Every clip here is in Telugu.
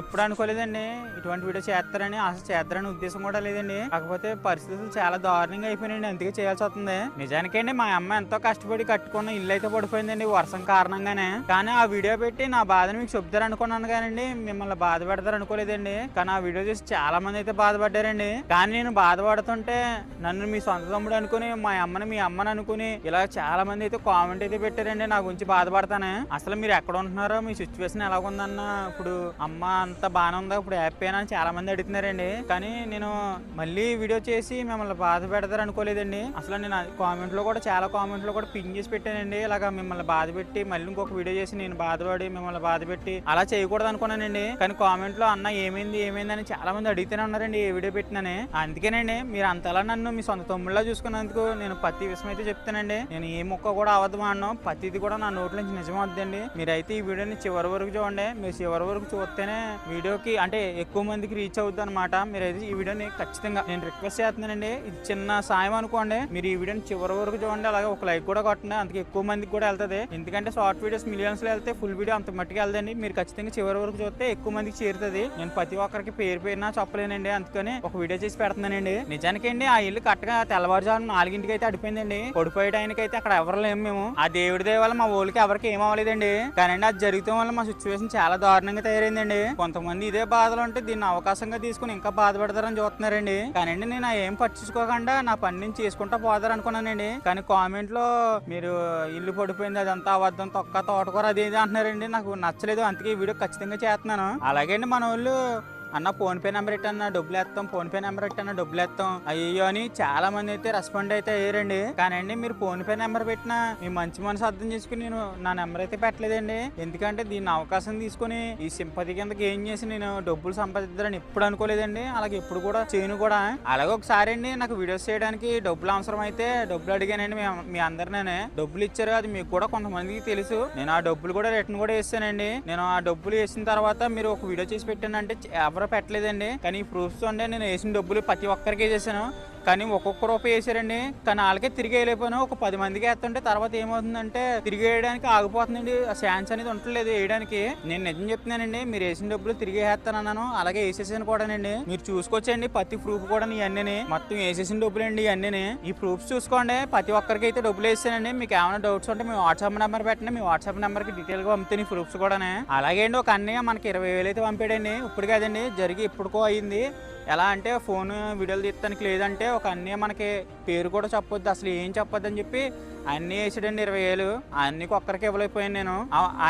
ఎప్పుడు అనుకోలేదండి ఇటువంటి వీడియో చేస్తారని, అసలు చేస్తారని ఉద్దేశం కూడా లేదండి. కాకపోతే పరిస్థితులు చాలా దారుణంగా అయిపోయినాయండి, అందుకే చేయాల్సి వస్తుంది. నిజానికండి మా అమ్మ ఎంతో కష్టపడి కట్టుకున్న ఇల్లు అయితే పడిపోయిందండి వర్షం కారణంగానే. కానీ ఆ వీడియో పెట్టి నా బాధను మీకు చెప్తారు అనుకున్నాను కానండి, మిమ్మల్ని బాధ పెడతారు అనుకోలేదండి. కానీ ఆ వీడియో చూసి చాలా మంది అయితే బాధపడ్డారండి. కానీ నేను బాధపడుతుంటే నన్ను మీ సొంత తమ్ముడు అనుకుని, మా అమ్మని మీ అమ్మని అనుకుని ఇలా చాలా మంది అయితే కామెంట్ అయితే పెట్టారండి నా గురించి బాధపడతానే. అసలు మీరు ఎక్కడ ఉంటున్నారో, మీ సిచ్యువేషన్ ఎలాగుందన్న, ఇప్పుడు అమ్మ అంత బాగానే ఉందా, ఇప్పుడు హ్యాపీ అని చాలా మంది అడుగుతున్నారండి. కానీ నేను మళ్ళీ వీడియో చేసి మిమ్మల్ని బాధ పెడతారు అనుకోలేదండి. అసలు నేను కామెంట్ లో కూడా చాలా కామెంట్ లో కూడా పిన్ చేసి పెట్టానండి, ఇలాగా మిమ్మల్ని బాధ పెట్టి మళ్ళీ ఇంకొక వీడియో చేసి నేను బాధపడి మిమ్మల్ని బాధ పెట్టి అలా చేయకూడదు అనుకున్నానండి. కానీ కామెంట్ లో అన్న ఏమైంది అని చాలా మంది అడుగుతూనే ఉన్నారండి ఏ వీడియో పెట్టినని. అందుకేనండి మీరు అంతలా నన్ను మీ సొంత తమ్ముళ్ళ చూసుకున్నందుకు నేను ప్రతి విషయం అయితే చెప్తానండి. నేను ఏ మొక్క కూడా అవద్దు అన్నాను, ప్రతిది కూడా నా నోట్ల నుంచి నిజం అవుద్దండి. మీరైతే ఈ వీడియోని చివరి వరకు చూడండి. మీరు చివరి వరకు చూస్తేనే వీడియోకి అంటే ఎక్కువ మందికి రీచ్ అవుద్ది అనమాట. మీరైతే ఈ వీడియోని ఖచ్చితంగా నేను రిక్వెస్ట్ చేస్తున్నానండి, ఇది చిన్న సాయం అనుకోండి. మీరు ఈ వీడియోని చివరి వరకు చూడండి, అలాగే ఒక లైక్ కూడా కొట్టండి, అందుకే ఎక్కువ మందికి కూడా వెళ్తుంది. ఎందుకంటే షార్ట్ వీడియోస్ మిలియన్స్ లో వెళ్తే ఫుల్ వీడియో అంత మట్టికి వెళ్దండి. మీరు ఖచ్చితంగా చివరి వరకు చూస్తే ఎక్కువ మందికి చేరుతుంది. నేను ప్రతి ఒక్కరికి పేరునా చెప్పలేనండి, అందుకని ఒక వీడియో చేసి పెడుతున్నానండి. నిజానికండి ఆ ఇల్లు కరెక్ట్గా తెల్లవారుజాము 4ంటికి అయితే అడిపోయిందండి. పడిపోయేటానికి అయితే అక్కడ ఎవరు లేము మేము. ఆ దేవుడి దయ వల్ల మా ఊళ్ళకి ఎవరికి ఏం అవ్వలేదండి. కానీ అది జరుగుతాం వల్ల మా సిచ్యువేషన్ చాలా దారుణంగా తయారైందండి. కొంతమంది ఇదే బాధలు ఉంటే దీన్ని అవకాశంగా తీసుకుని ఇంకా బాధపడతారని చూస్తున్నారండి. కానీ నేను ఏం పట్టించుకోకుండా నా పని నుంచి చేసుకుంటా పోతారు అనుకున్నానండి. కానీ కామెంట్ లో మీరు ఇల్లు పడిపోయింది అదంతా అబద్ధం, తొక్క తోటకూర అది ఇది అంటున్నారండి. నాకు నచ్చలేదు, అందుకే ఈ వీడియో ఖచ్చితంగా చేస్తున్నాను. అలాగే మన వాళ్ళు అన్న ఫోన్ పే నెంబర్ ఎట్టన్నా డబ్బులు వేస్తాం, ఫోన్ పే నెంబర్ ఎట్టన్నా డబ్బులు వేస్తాం అయ్యో అని చాలా మంది అయితే రెస్పాండ్ అయితే అయ్యారండి. కానీ మీరు ఫోన్ పే నెంబర్ పెట్టినా మీ మంచి మనసు అర్థం చేసుకుని నేను నా నెంబర్ అయితే పెట్టలేదండి. ఎందుకంటే దీన్ని అవకాశం తీసుకుని ఈ సింపతి కింద గెయిన్ చేసి నేను డబ్బులు సంపాదిద్దారని ఎప్పుడు అనుకోలేదండి, అలాగే ఎప్పుడు కూడా చేయను కూడా. అలాగే ఒకసారి అండి నాకు వీడియోస్ చేయడానికి డబ్బులు అవసరం అయితే డబ్బులు అడిగానండి. మీ అందరినే డబ్బులు ఇచ్చారు, అది మీకు కూడా కొంతమందికి తెలుసు. నేను ఆ డబ్బులు కూడా రిటర్న్ కూడా వేసానండి. నేను ఆ డబ్బులు వేసిన తర్వాత మీరు ఒక వీడియో చేసి పెట్టానంటే ఎవరు పెట్టలేదండి. కానీ ఈ ప్రూఫ్స్ ఉండే నేను వేసిన డబ్బులు ప్రతి ఒక్కరికి వేసేసాను. కానీ ఒక్కొక్క రూపాయి వేసారండి, కానీ వాళ్ళకే తిరిగి వేయలేకపోయాను. ఒక 10 మందికి వేస్తుంటే తర్వాత ఏమవుతుందంటే తిరిగి వేయడానికి ఆగిపోతుందండి, ఆ ఛాన్స్ అనేది ఉండట్లేదు వేయడానికి. నేను నిజం చెప్తున్నానండి, మీరు వేసిన డబ్బులు తిరిగి వేస్తానన్నాను, అలాగే వేసేసాను కూడానండి. మీరు చూసుకోవచ్చండి ప్రతి ప్రూఫ్ కూడా అన్నీ మొత్తం వేసేసిన డబ్బులు అండి ఇవన్నీ. ఈ ప్రూఫ్స్ చూసుకోండి, ప్రతి ఒక్కరికి అయితే డబ్బులు వేసానండి. మీకు ఏమైనా డౌట్స్ ఉంటే మీ వాట్సాప్ నెంబర్ పెట్టండి, మీ వాట్సాప్ నెంబర్ కి డీటెయిల్ గా పంపుతాను ప్రూఫ్స్ కూడా. అలాగే అండి ఒక అన్నయ్య మనకి 20,000 అయితే పంపాడండి. ఇప్పుడు కాదండి, జరిగి ఇప్పుడుకో అయింది. ఎలా అంటే ఫోన్ వీడియోలు తీస్తానికి లేదంటే ఒక అన్నయ్య మనకి పేరు కూడా చెప్పొద్దు, అసలు ఏం చెప్పొద్దు అని చెప్పి అన్నీ వేసాడండి 20,000. అన్నీ ఒక్కరికి ఇవ్వలేకపోయాను నేను.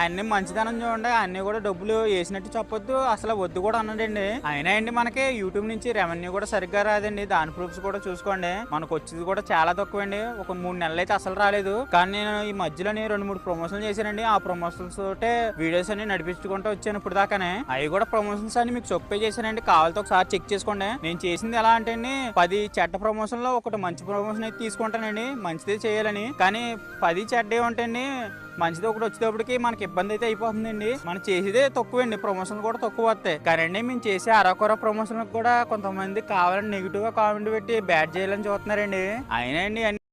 అన్ని మంచిదనం చూడండి, అన్నీ కూడా డబ్బులు వేసినట్టు చెప్పొద్దు, అసలు వద్దు కూడా అన్నాడండి. అయినా అండి మనకి యూట్యూబ్ నుంచి రెవెన్యూ కూడా సరిగ్గా రాదండి, దాని ప్రూఫ్స్ కూడా చూసుకోండి. మనకు వచ్చేది కూడా చాలా తక్కువ అండి, ఒక 3 నెలలు అయితే అసలు రాలేదు. కానీ నేను ఈ మధ్యలోనే 2-3 ప్రమోషన్లు చేశానండి. ఆ ప్రమోషన్స్ తోటే వీడియోస్ అన్ని నడిపించుకుంటూ వచ్చాను ఇప్పుడు దాకానే. అవి కూడా ప్రమోషన్స్ అని మీకు చెప్పే చేశానండి, కావాలితో ఒకసారి చెక్ చేసుకోండి. నేను చేసింది ఎలా అంటే 10 చెడ్డ ప్రమోషన్ లో ఒకటి మంచి ప్రమోషన్ అయితే తీసుకుంటానండి, మంచిదే చేయాలని. కానీ 10 చెడ్డే ఉంటాయండి, మంచిది ఒకటి వచ్చేటప్పటికి మనకి ఇబ్బంది అయితే అయిపోతుందండి. మనం చేసేదే తక్కువ అండి, ప్రమోషన్లు కూడా తక్కువ వస్తాయి. కానీ మేము చేసే అరకొర ప్రమోషన్ కూడా కొంతమంది కావాలని నెగిటివ్ గా కామెంట్ పెట్టి బ్యాడ్ చేయాలని చూస్తున్నారండి. అయినా అండి